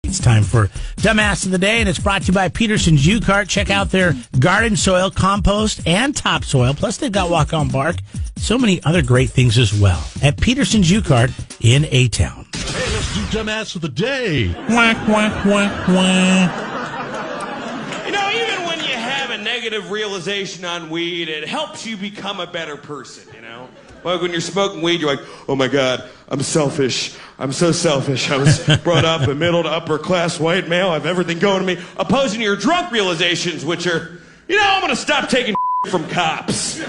It's time for Dumbass of the Day, and it's brought to you by Peterson's U-Cart. Check out their garden soil, compost, and topsoil. Plus, they've got walk-on bark. So many other great things as well at Peterson's U-Cart in A-Town. Hey, let's do Dumbass of the Day. Whack, whack, whack, whack. Even when you have a negative realization on weed, it helps you become a better person, Like when you're smoking weed, you're like, oh my God, I'm selfish. I'm so selfish. I was brought up a middle to upper class white male. I have everything going to me. Opposing your drunk realizations, which are, I'm going to stop taking from cops.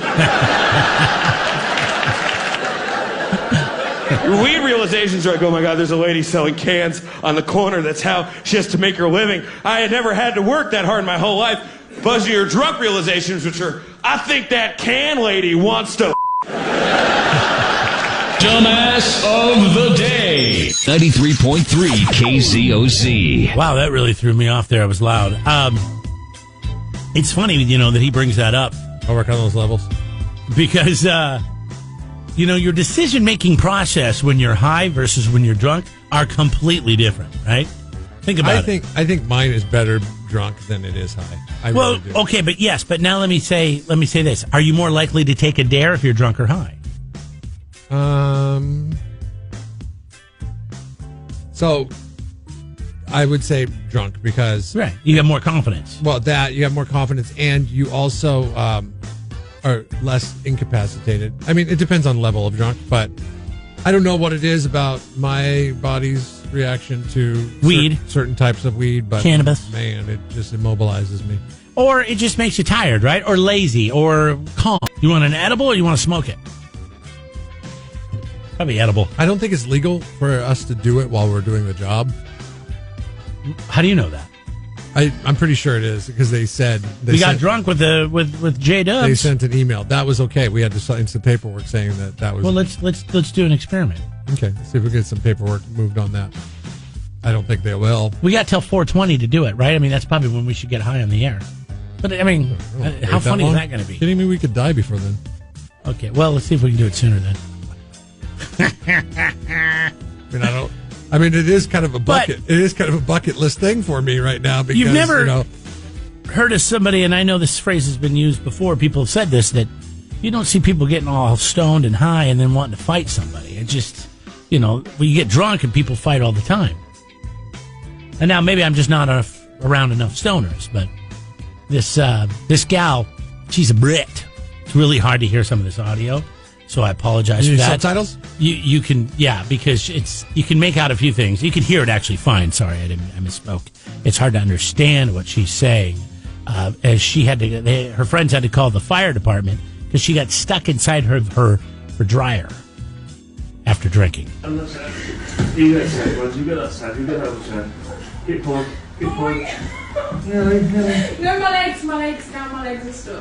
Your weed realizations are like, oh my God, there's a lady selling cans on the corner. That's how she has to make her living. I had never had to work that hard in my whole life. Opposing your drunk realizations, which are, I think that can lady wants to. Dumbass of the Day. 93.3 KZOZ. Wow, that really threw me off there. I was loud. It's funny, that he brings that up. I'll work on those levels. Because, your decision-making process when you're high versus when you're drunk are completely different, right? Think about it. I think mine is better drunk than it is high. Really do. Okay, but now let me say this. Are you more likely to take a dare if you're drunk or high? So I would say drunk because right, you have more confidence. Well, you have more confidence, and you also are less incapacitated. I mean, it depends on the level of drunk, but I don't know what it is about my body's reaction to weed, certain types of weed, but cannabis. Man, it just immobilizes me. Or it just makes you tired, right? Or lazy, or calm. You want an edible, or you want to smoke it? Probably edible. I don't think it's legal for us to do it while we're doing the job. How do you know that? I'm pretty sure it is because they said we got drunk with J-Dubs. They sent an email that was okay. We had to sign some paperwork saying that was. Well, let's do an experiment. Okay, let's see if we get some paperwork moved on that. I don't think they will. We got till 4:20 to do it, right? I mean, that's probably when we should get high on the air. But I mean, how funny is that going to be? Kidding me? We could die before then. Okay, well, let's see if we can do it sooner then. I mean, it is kind of a bucket. It is kind of a bucket list thing for me right now because you've never heard of somebody, and I know this phrase has been used before. People have said this, that you don't see people getting all stoned and high and then wanting to fight somebody. It just, when you get drunk and people fight all the time. And now maybe I'm just not around enough stoners, but this gal, she's a Brit. It's really hard to hear some of this audio. So I apologize for that. Subtitles? You can, because you can make out a few things. You can hear it actually fine. Sorry, I misspoke. It's hard to understand what she's saying. As she had to, her friends had to call the fire department because she got stuck inside her dryer after drinking. You get outside. Keep on. No, my legs are stuck. My legs are stuck.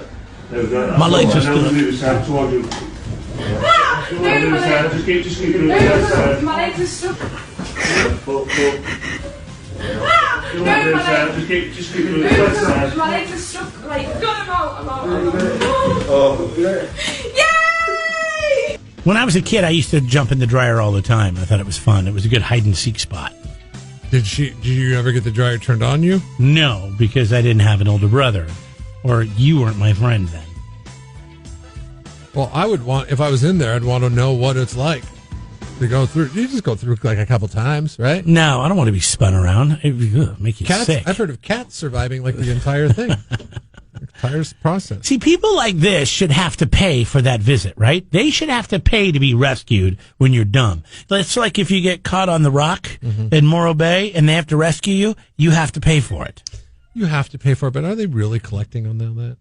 Just keep doing it. My legs are stuck. Just keep doing it. My legs are stuck. Like, I'm out. Yay! When I was a kid, I used to jump in the dryer all the time. I thought it was fun. It was a good hide and seek spot. Did you ever get the dryer turned on you? No, because I didn't have an older brother, or you weren't my friend then. Well, I would want, if I was in there, I'd want to know what it's like to go through. You just go through like a couple times, right? No, I don't want to be spun around. It would make you sick. I've heard of cats surviving like the entire thing. Entire process. See, people like this should have to pay for that visit, right? They should have to pay to be rescued when you're dumb. It's like if you get caught on the rock in Morro Bay and they have to rescue you, you have to pay for it. You have to pay for it, but are they really collecting on that?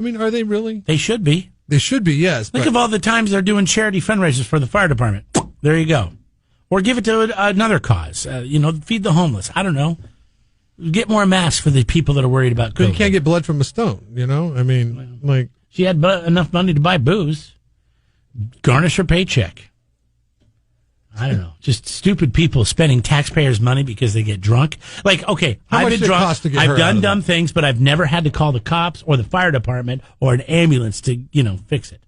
I mean, are they really? They should be. They should be, yes. Think of all the times they're doing charity fundraisers for the fire department. There you go. Or give it to another cause. Feed the homeless. I don't know. Get more masks for the people that are worried about COVID. You can't get blood from a stone, I mean, like... She had enough money to buy booze. Garnish her paycheck. I don't know. Just stupid people spending taxpayers' money because they get drunk. Like, okay, I've been drunk. I've done dumb things, but I've never had to call the cops or the fire department or an ambulance to, fix it.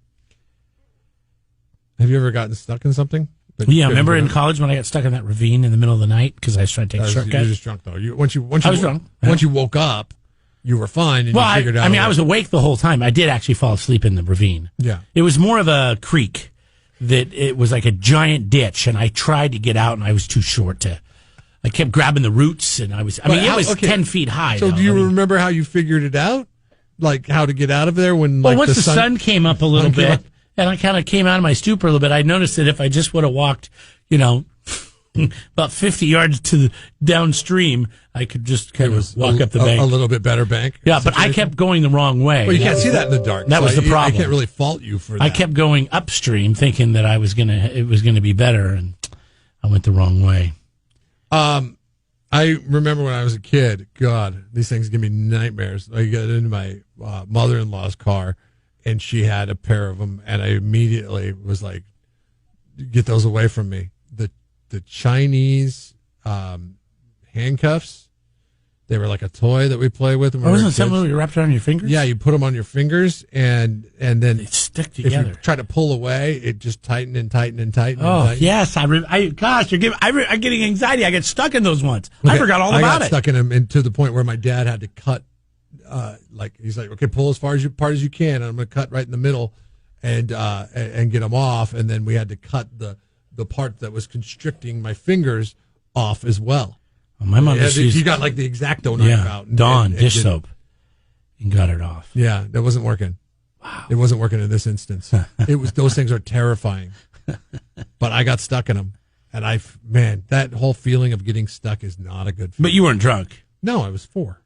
Have you ever gotten stuck in something? Yeah, remember in college when I got stuck in that ravine in the middle of the night because I was trying to take a You're shortcut? just drunk though. Once you I was drunk. Once you woke up, you were fine. And Well, you figured out. I mean, I was awake the whole time. I did actually fall asleep in the ravine. Yeah. It was more of a creek that it was like a giant ditch, and I tried to get out, and I was too short to. I kept grabbing the roots, and it was 10 feet high. So though. do you remember how you figured it out? Like how to get out of there when Well, like once the sun came up a little came bit, up? and I kind of came out of my stupor a little bit, I noticed that if I just would have walked, about 50 yards to the downstream, I could just kind of walk up the bank. A little bit better bank. Yeah, but I kept going the wrong way. Well, you can't see that in the dark. That was the problem. I can't really fault you for that. I kept going upstream, thinking that it was gonna be better, and I went the wrong way. I remember when I was a kid, God, these things give me nightmares. I got into my mother-in-law's car, and she had a pair of them, and I immediately was like, get those away from me. The Chinese handcuffs, they were like a toy that we play with. When we were Wasn't it kids. something you wrapped around your fingers? Yeah, you put them on your fingers, and then They stick if together. you try to pull away, it just tighten and tighten and tighten. Oh, and tighten. yes. Gosh, I'm getting anxiety. I get stuck in those ones. I Okay, forgot all I about got it. stuck in them, and to the point where my dad had to cut. He's like, okay, pull as far as you can. And I'm going to cut right in the middle, and get them off. And then we had to cut the part that was constricting my fingers off as well. Well, my mom just used he got like the X-Acto knife out. Dawn and dish did- soap, and got it off. Yeah, that wasn't working. Wow, it wasn't working in this instance. It was those things are terrifying, but I got stuck in them, and that whole feeling of getting stuck is not a good feeling. But you weren't drunk. No, I was 4.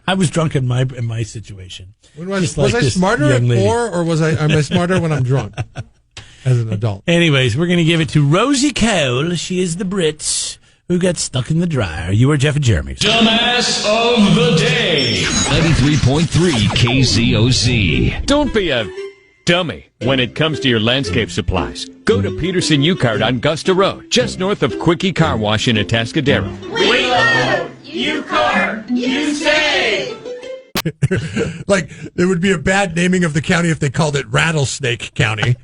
I was drunk in my situation. Was Just like I this smarter at young lady. 4, or am I smarter when I'm drunk as an adult? Anyways, we're going to give it to Rosie Cole. She is the Brit who got stuck in the dryer. You are Jeff and Jeremy. Dumbass of the day. 93.3 KZOZ. Don't be a dummy when it comes to your landscape supplies. Go to Peterson U-Cart on Gusta Road, just north of Quickie Car Wash in Atascadero. We love you, car. You save. Like, it would be a bad naming of the county if they called it Rattlesnake County.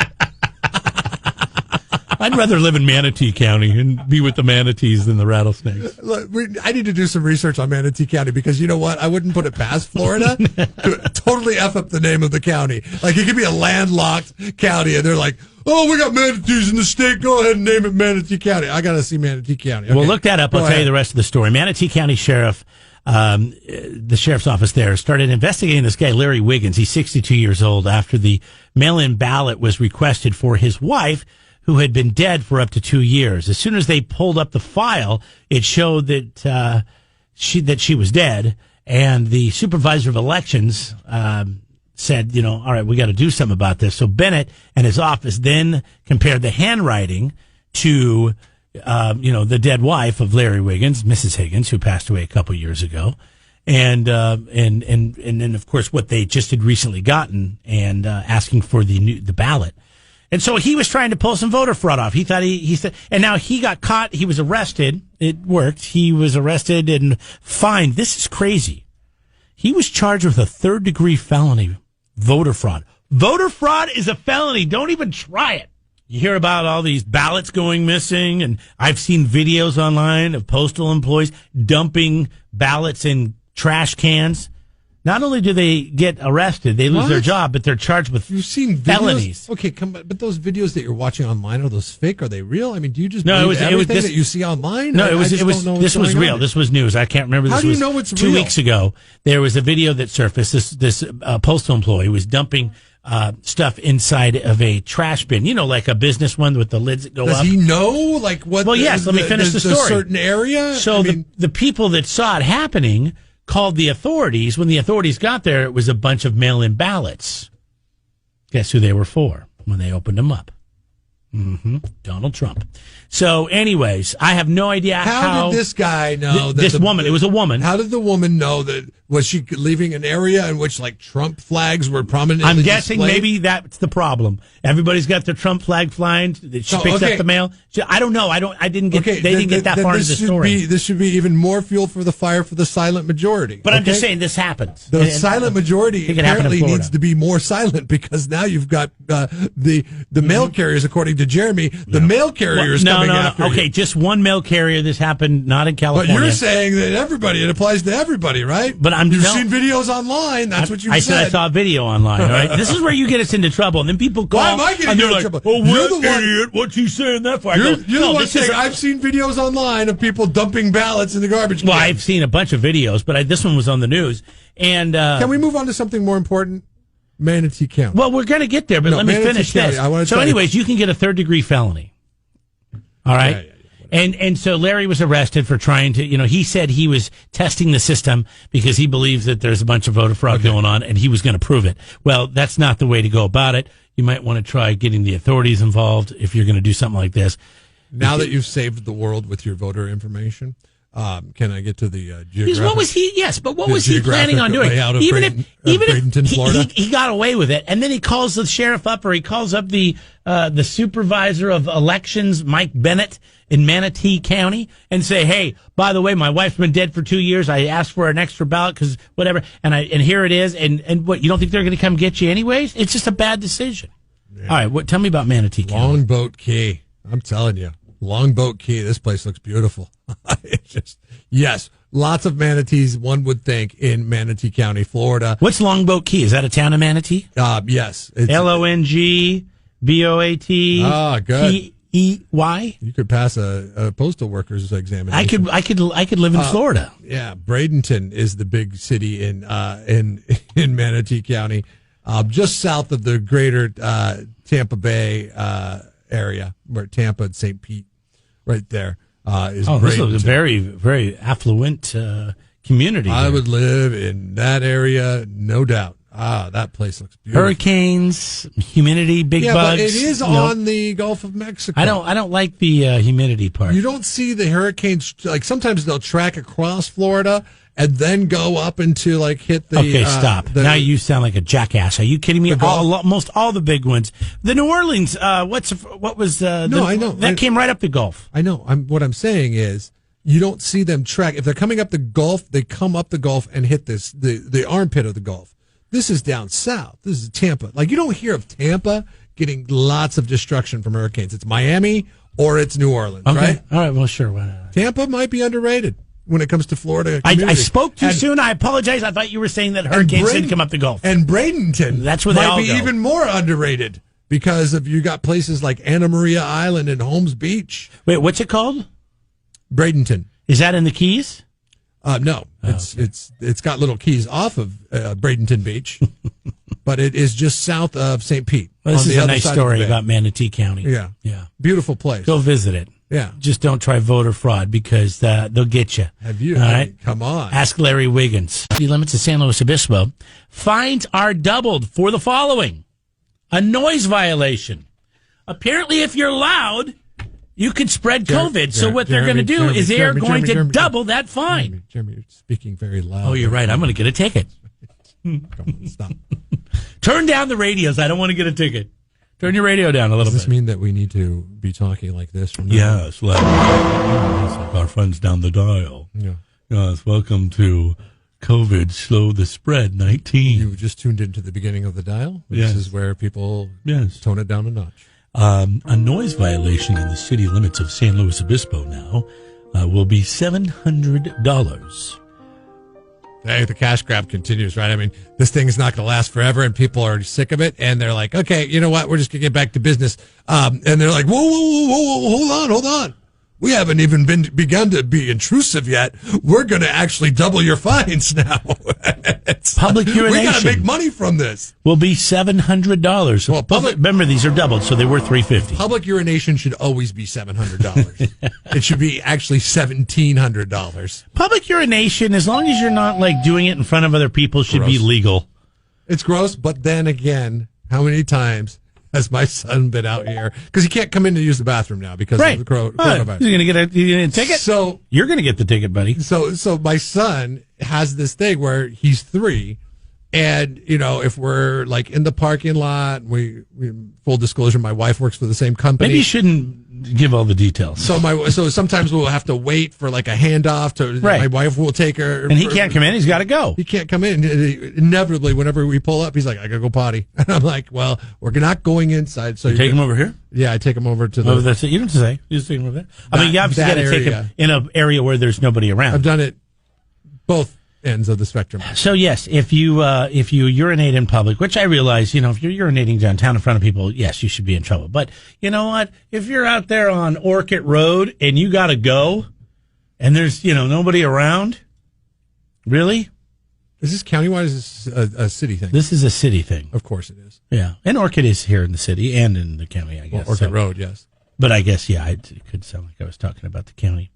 I'd rather live in Manatee County and be with the manatees than the rattlesnakes. Look, I need to do some research on Manatee County because you know what? I wouldn't put it past Florida to totally F up the name of the county. Like, it could be a landlocked county, and they're like, oh, we got manatees in the state. Go ahead and name it Manatee County. I got to see Manatee County. Okay. Well, look that up. I'll Go tell you ahead. the rest of the story. Manatee County Sheriff, the sheriff's office there, started investigating this guy, Larry Wiggins. He's 62 years old after the mail-in ballot was requested for his wife, who had been dead for up to 2 years. As soon as they pulled up the file, it showed that she was dead, and the supervisor of elections said, all right, we got to do something about this. So Bennett and his office then compared the handwriting to the dead wife of Larry Wiggins, Mrs. Higgins, who passed away a couple years ago, and then of course what they just had recently gotten, and asking for the ballot. And so he was trying to pull some voter fraud off. He thought he said, and now he got caught. He was arrested. It worked. He was arrested and fined. This is crazy. He was charged with a 3rd-degree felony, voter fraud. Voter fraud is a felony. Don't even try it. You hear about all these ballots going missing, and I've seen videos online of postal employees dumping ballots in trash cans. Not only do they get arrested, they lose their job, but they're charged with You've seen videos? felonies. Okay, but those videos that you're watching online, are those fake? Are they real? I mean, do you just No, believe everything this, that you see online? No, I it just was don't know this what's was going real. on. This was news. I can't remember. How This do you was know it's 2 real? weeks ago. There was a video that surfaced. This postal employee was dumping stuff inside of a trash bin. Like a business one with the lids that go Does up. he know, like, what? Well, yes. Let me finish the story. certain area. So the people that saw it happening called the authorities. When the authorities got there, it was a bunch of mail-in ballots. Guess who they were for when they opened them up? Donald Trump. So, anyways, I have no idea how did this guy know? this woman. It was a woman. How did the woman know that Was she leaving an area in which like Trump flags were prominently I'm guessing displayed? maybe that's the problem. Everybody's got their Trump flag flying. She picks up the mail. I don't know. I didn't get. They didn't get that far into the story. This should be even more fuel for the fire for the silent majority. But I'm just saying this happens. The silent majority apparently needs to be more silent because now you've got the mail carriers, according to Jeremy. The mail carriers coming after you. Okay, just one mail carrier. This happened not in California. But you're saying that it applies to everybody, right? But You've seen videos online. That's what you said. I said I saw a video online. All right, this is where you get us into trouble, and then people call. Why am I getting into trouble? Oh, you're the idiot. What's he saying that for? You're the one saying I've seen videos online of people dumping ballots in the garbage can. Well, I've seen a bunch of videos, but this one was on the news. And can we move on to something more important? Manatee County. Well, we're going to get there, but let me finish this. So, anyways, you can get a third-degree felony. All right. Yeah. And so Larry was arrested for trying to, he said he was testing the system because he believes that there's a bunch of voter fraud going on, and he was going to prove it. Well, that's not the way to go about it. You might want to try getting the authorities involved if you're going to do something like this. Now that you've saved the world with your voter information, can I get to the geographic? What was he planning on doing? Even if Florida? He got away with it, and then he calls the sheriff up, or he calls up the supervisor of elections, Mike Bennett, in Manatee County, and say, "Hey, by the way, my wife's been dead for 2 years. I asked for an extra ballot because whatever, and here it is." And what, you don't think they're going to come get you anyways? It's just a bad decision. Yeah. All right, tell me about Manatee County. Longboat Key. I'm telling you, Longboat Key. This place looks beautiful. Yes, lots of manatees. One would think in Manatee County, Florida. What's Longboat Key? Is that a town of Manatee? Yes, LONGBOAT. Ah, good. EY. You could pass a postal worker's examination. I could live in Florida. Yeah, Bradenton is the big city in Manatee County, just south of the greater Tampa Bay area, where Tampa and St. Pete, right there. Is Bradenton. This is a very, very affluent community. I would live in that area, no doubt. That place looks beautiful. Hurricanes, humidity, big bugs. But it is on the Gulf of Mexico. I don't like the humidity part. You don't see the hurricanes, like sometimes they'll track across Florida and then go up into hit the. Okay, stop. Now you sound like a jackass. Are you kidding me? Most all the big ones. The New Orleans. What was? I know that came right up the Gulf. I know. What I'm saying is, you don't see them track. If they're coming up the Gulf, they come up the Gulf and hit the armpit of the Gulf. This is down south. This is Tampa. You don't hear of Tampa getting lots of destruction from hurricanes. It's Miami or it's New Orleans, right? All right. Well, sure. Why not? Tampa might be underrated when it comes to Florida. I spoke too soon. I apologize. I thought you were saying that hurricanes didn't come up the Gulf. And Bradenton, that's where they might all be go. Even more underrated because you got places like Anna Maria Island and Holmes Beach. Wait, what's it called? Bradenton. Is that in the Keys? No, it's got little keys off of Bradenton Beach, but it is just south of St. Pete. Well, this is a nice story about Manatee County. Yeah, beautiful place. Go visit it. Yeah, just don't try voter fraud because they'll get you. Have you? All right, come on. Ask Larry Wiggins. The limits of San Luis Obispo. Fines are doubled for the following: a noise violation. Apparently, if you're loud, you could spread COVID. So what they're going to do is they are going to double that fine. Jeremy, you're speaking very loud. Oh, you're right. I'm going to get a ticket. Come on, stop. Turn down the radios. I don't want to get a ticket. Turn your radio down a little bit. Does this mean that we need to be talking like this from now on? Yes, like our friends down the dial. Yeah. Yes, welcome to COVID Slow the Spread 19. You just tuned into the beginning of the dial. Yes. This is where people tone it down a notch. A noise violation in the city limits of San Luis Obispo now will be $700. Hey, the cash grab continues, right? I mean, this thing is not going to last forever, and people are sick of it, and they're like, okay, you know what? We're just going to get back to business. And they're like, whoa, hold on. We haven't even begun to be intrusive yet. We're going to actually double your fines now. Public urination. We got to make money from this. Will be $700. Well, remember, these are doubled, so they were $350. Public urination should always be $700. It should be actually $1,700. Public urination, as long as you're not doing it in front of other people, should be legal. It's gross, but then again, how many times has my son been out here? Because he can't come in to use the bathroom now because of the coronavirus. You're going to get a ticket? So you're going to get the ticket, buddy. So my son has this thing where he's 3. And, if we're like in the parking lot, we full disclosure, my wife works for the same company. Maybe you shouldn't give all the details. So sometimes we'll have to wait for like a handoff to, my wife will take her. And he can't come in. He's got to go. He can't come in. Inevitably, whenever we pull up, he's like, I gotta go potty. And I'm like, well, we're not going inside. So you take him over here? Yeah, I take him over to the. Oh, that's it. You don't have to say. You just take him over there. I mean, you obviously got to take him in an area where there's nobody around. I've done it both ends of the spectrum. So yes, if you urinate in public, which I realize, if you're urinating downtown in front of people, yes, you should be in trouble. But you know what? If you're out there on Orchid Road and you got to go, and there's nobody around, really? Is this countywide? Is this a city thing? This is a city thing. Of course it is. Yeah, and Orchid is here in the city and in the county, I guess. Orchid Road, yes. But I guess it could sound like I was talking about the county.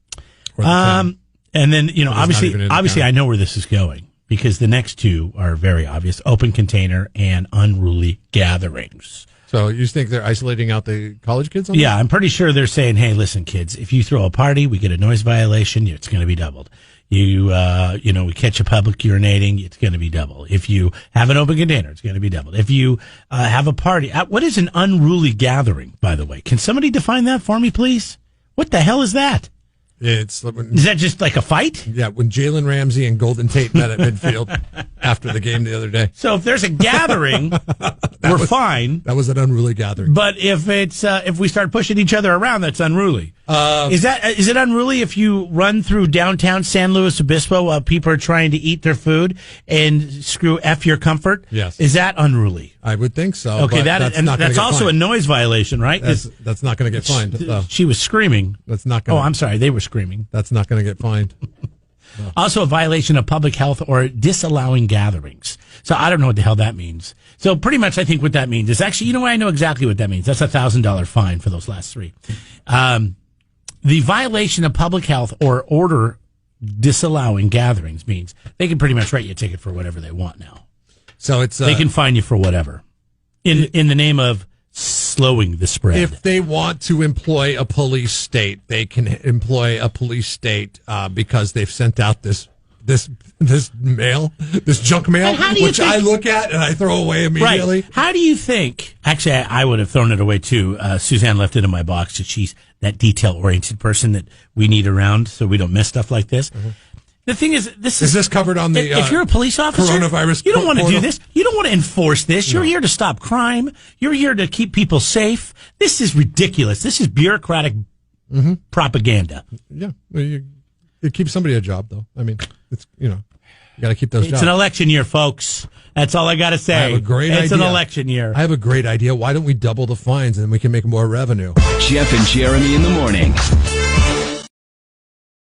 Or the county. And then, obviously I know where this is going because the next two are very obvious: open container and unruly gatherings. So you think they're isolating out the college kids on Yeah, I'm pretty sure they're saying, hey, listen, kids, if you throw a party, we get a noise violation, it's going to be doubled. We catch a public urinating, it's going to be double. If you have an open container, it's going to be doubled. If you have a party, what is an unruly gathering, by the way? Can somebody define that for me, please? What the hell is that? Is that just like a fight? Yeah, when Jalen Ramsey and Golden Tate met at midfield after the game the other day. So if there's a gathering, we're fine. That was an unruly gathering. But if it's if we start pushing each other around, that's unruly. Is it unruly if you run through downtown San Luis Obispo while people are trying to eat their food and screw F your comfort? Yes. Is that unruly? I would think so. Okay, that's also a noise violation, right? That's not going to get fined. She was screaming. That's not going. Oh, I'm sorry, they were screaming. That's not going to get fined. No. Also, a violation of public health or disallowing gatherings. So I don't know what the hell that means. So pretty much, I think what that means is actually, I know exactly what that means. That's $1,000 fine for those last three. The violation of public health or order disallowing gatherings means they can pretty much write you a ticket for whatever they want now. So they can fine you for whatever in the name of slowing the spread. If they want to employ a police state, they can employ a police state because they've sent out this mail, this junk mail, which I look at and I throw away immediately. Right. How do you think? Actually, I would have thrown it away too. Suzanne left it in my box. She's that detail-oriented person that we need around so we don't miss stuff like this. Mm-hmm. The thing is this covered on the if you're a police officer, coronavirus you don't want to portal. do this. You don't want to enforce this. You're here to stop crime. You're here to keep people safe. This is ridiculous. This is bureaucratic propaganda. Yeah, it keeps somebody a job, though. I mean, it's you got to keep those jobs. It's an election year, folks. That's all I got to say. I have a great idea. It's an election year. I have a great idea. Why don't we double the fines and we can make more revenue? Jeff and Jeremy in the morning.